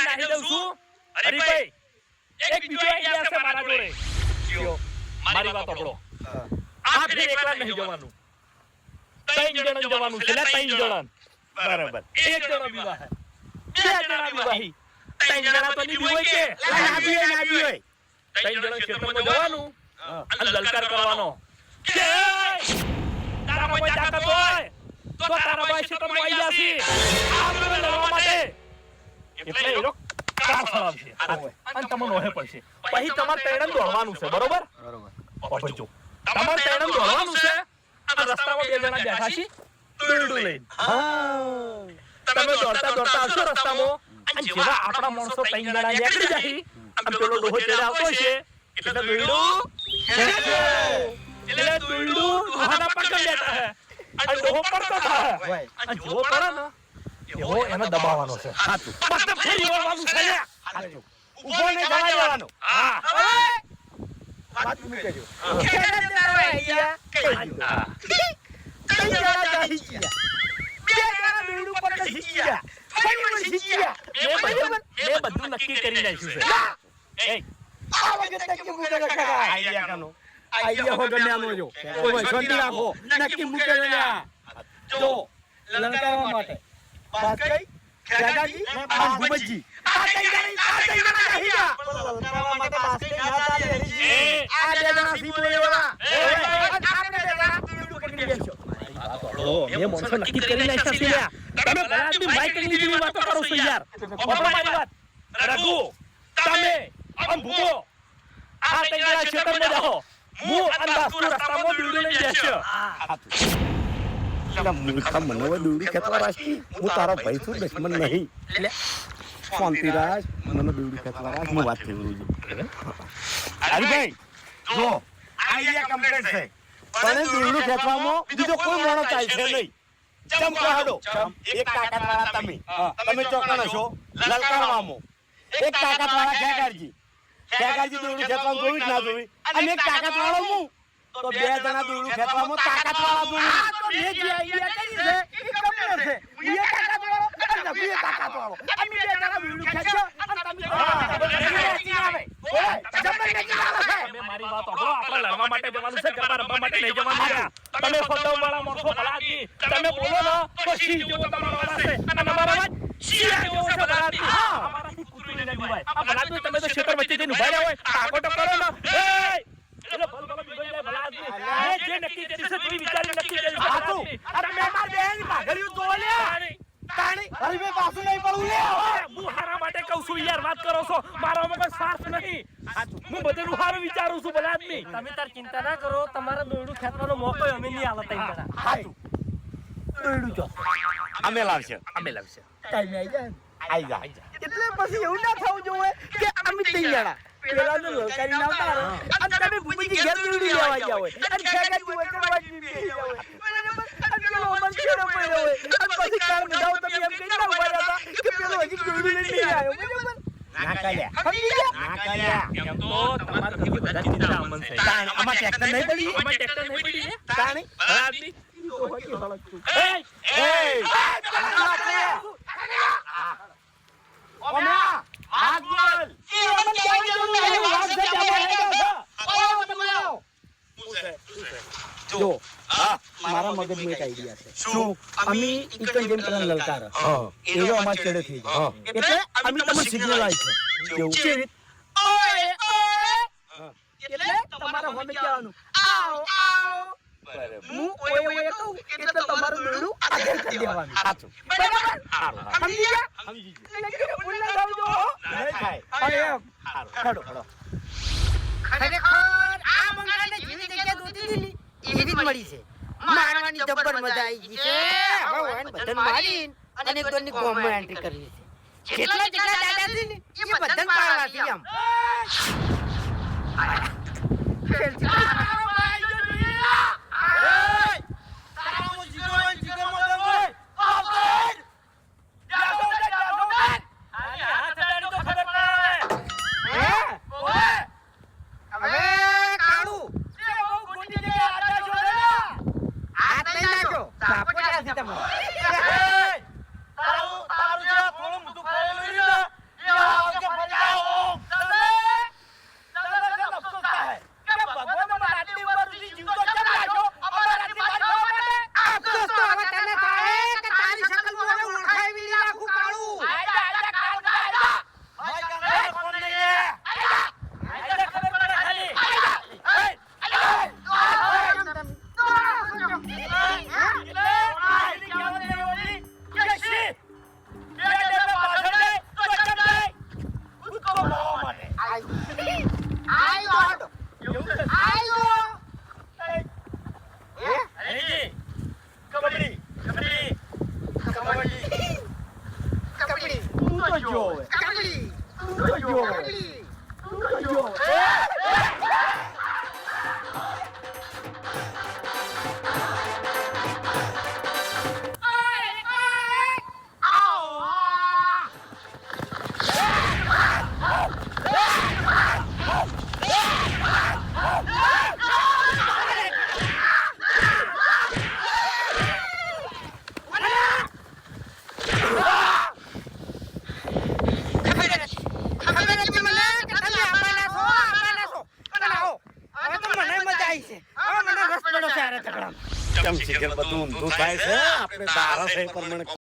નાહી દઉં છું. હરીભાઈ એક બીજો આઈડિયા છે મારા જોડે. મારી વાત સાંભળો. આ ફેર એકલા નહીં જવાનું. 3 જણ જવાનું છે ને 3 જણ. બરાબર. 1 જણ વિવાહ. 2 જણ વિવાહી. 3 જણા તો નહીં હોય કે ના બી હોય. 3 જણ ક્ષેત્રમાં જવાનું અને લલકાર કરવાનો. તારા કોઈ તાકાત હોય તો તારા ભાઈ ક્ષેત્રમાં આવી જાશે. આપણે લડવા માટે. એટલે એ લોકો કાર ચલાવશે અને તમને ઓહે પડશે. પછી તમારે તૈણમ દોડવાનું છે. બરોબર. બરોબર. જો તમારે તૈણમ દોડવાનું છે અને રસ્તામાં 2 જણા બેઠા છે દોરડું લઈને. તમે દોડતા દોડતા આવશો રસ્તામાં અને જેવા આપણા માણસો 3 જણા નીકળી જાય અને પેલો ડોહો ચડે આવતો છે એટલે દોરડું ડોહાના પગ બેઠા હે અને ડોહો પડતો થાય અને જો પડે ને એવો એને દબાવવાનો છે. સાચું. બસ ફરી વળવાનું છે. સાચું. ઉભો ને જવા દેવાનો. હા વાત મૂકી કરજો. ખેડે તારો આઈડિયા કહી દો. 3 જણા જાહી ગયા. 2 જણા બેડું પર શીખી ગયા. ફરી શીખી ગયા. એ બધું નક્કી કરી નાખ્યું છે. એ આ વખત નક્કી મૂકે રાખા આઈડિયા કાનો. આઈડિયા હો ગમે આનો જો. ઓય શાંતિ રાખો. નક્કી મૂકે લેના. જો લંકાવા માટે વાત કઈ ખેગાજી અને ભૂપતજી આ 3 જણા જાહી ગયા. લંકાવા માટે બાસ કઈ ના ચાલે હરીજી. આ 2 જણા સી બોલેવા. આપણે 2 જણા બેડું પકડી બેસો. એ મોણસો નક્કી કરી નાખ્યા છે લ્યા. તમે બરાબરી માઈક ની જેવી વાતો કરો છો યાર. બરોબર મારી વાત. રઘુ તમે અમ ભૂકો આ 3 જણા ક્ષેત્રમાં જાઓ. હું અને બાસ્તુ રસ્તામાં બીડું લઈ જશે. એલા મૂર્ખા મનોવે દોડી ખેતવા રાશી. હું તારો ભાઈ છું, દુશ્મન નહીં. એટલે શાંતિરાજ મને દોડી ખેતવા રાશ. હું વાત થઈ રહી છું. હરીભાઈ જો આઈડિયા કમ્પ્લીટ છે પણ દોડી ખેતવામાં બીજો કોઈ મોણો ચાલશે નહીં. ચમ કહડો એક તાકાતવાળા તમે ચોકણ છો લલકારવામાં. એક તાકાતવાળા ખેગારજી દોડી ખેતવામાં જોઈ ના જોઈ અને એક તાકાતવાળો હું તો 2 જણા દોડી ખેતવામાં તાકાતવાળા જોઈ. તો જે આઈડિયા કરી છે એ કમ્પ્લીટ છે. હું તાકાતવાળો અને નબી તાકાતવાળો અમે 2 જણા દોડી ખેંચો અને તમે આવે ઓય જબર નથી આવે. તમે મારી વાત સાંભળો. આપણે લડવા માટે જવાનું છે, ગરબા રમવા માટે નહીં જવાનું. તમે ફોટોવાળા માણસો ભલાજી તમે બોલો ને તો સિંહ જેવો તમારો અવાજ છે અને અમારો અવાજ સિંહ જેવો છે ભલાજી. અમારાથી કૂતરું નહીં દીવાય. આ ભલાજી તમે તો ક્ષેત્ર વચ્ચે જઈને ઉભા રહ્યા હોય આગો તો કરો ને. એ એટલે ભલ બિગડી જાય ભલાજી. જે નક્કી કરી છે તું વિચારી નક્કી કરી. હાતું અરે મે માર બેન ભાગડ્યું તો લે તાણી અરે મે પાછું નહીં પડું લે. હું હારા માટે કહું છું યાર. વાત કરો છો મારામાં કોઈ સ્વાર્થ નહીં. હું બધું હારું વિચારું છું ભલાજી. તમે તાર ચિંતા ના કરો. તમારા દોરડું ખેંચવાનો મોકો અમે નહીં આલે 3 જણા. હાતું દોડું જો અમે લાવશે ટાઈમ આવી જાય. એટલે પછી એવું ના થવું જોઈએ કે અમે 3 જણા પેલાને લલકારી લાવતા અને તમે ભૂપતજી ઘેર દોડી લેવા ગયા હોય અને ખેગાજી હોય તો વાત બી ગયા હોય. બરાબર. અને પેલો મન છેડો પડ્યો હોય અને પછી કાર બધાઓ તમે એમ કહી ના ઉભા હતા કે પેલો હજી દોડી લઈને આવ્યો. બરાબર. ના કાલ્યા એમ તો તમારાથી બધા ચિંતા અમન છે. આમાં ટ્રેક્ટર નહીં પડી. અમાર ટ્રેક્ટર નહીં પડી ને તાણી ભલાજી. એ ઓમ્યા હાથ બોલ. એ અમન કેવી જરૂર છે વાત છે જો મારા મગજમાં એક આઈડિયા છે. શું અમે ઇકન જેમ તને લલકાર એવો અમાર ચડે થઈ જાય એટલે અમે તમને સિગ્નલ આવી છે. કેવું ઓય એટલે તમારા હોમે કહેવાનું આવો હું ઓય કહું એટલે તમારું દોરડું આગળ કરી દેવાનું. સાચું. બરાબર. સમજી ગયા? સમજી ગયા. લેકિન ઉલ્લા જાવજો નહીં થાય. અરે ખડો ખરેખર આ મંગાને જેવી જગ્યા દોતી દીલી એવી જ મળી છે. મારવાની જબ્બર મજા આવી ગઈ છે. હવે ઓયન બધાને મારીને અને એક દોરની ગોમમાં એન્ટ્રી કરવી છે. જેટલા દાદા છે ને એ બધાને પાડવા છે એમ. હવે કાકડી ગયો હવે કાકડી ખબર હતી મને કે તમે આપવાના છો પણ આવો હવે તો મને મજા આવી છે હવે મને રસ પડ્યો છે આરે તકડામાં ચમ શીખે બધું ઊંધું થાય છે આપણે તારા છે પ્રમાણે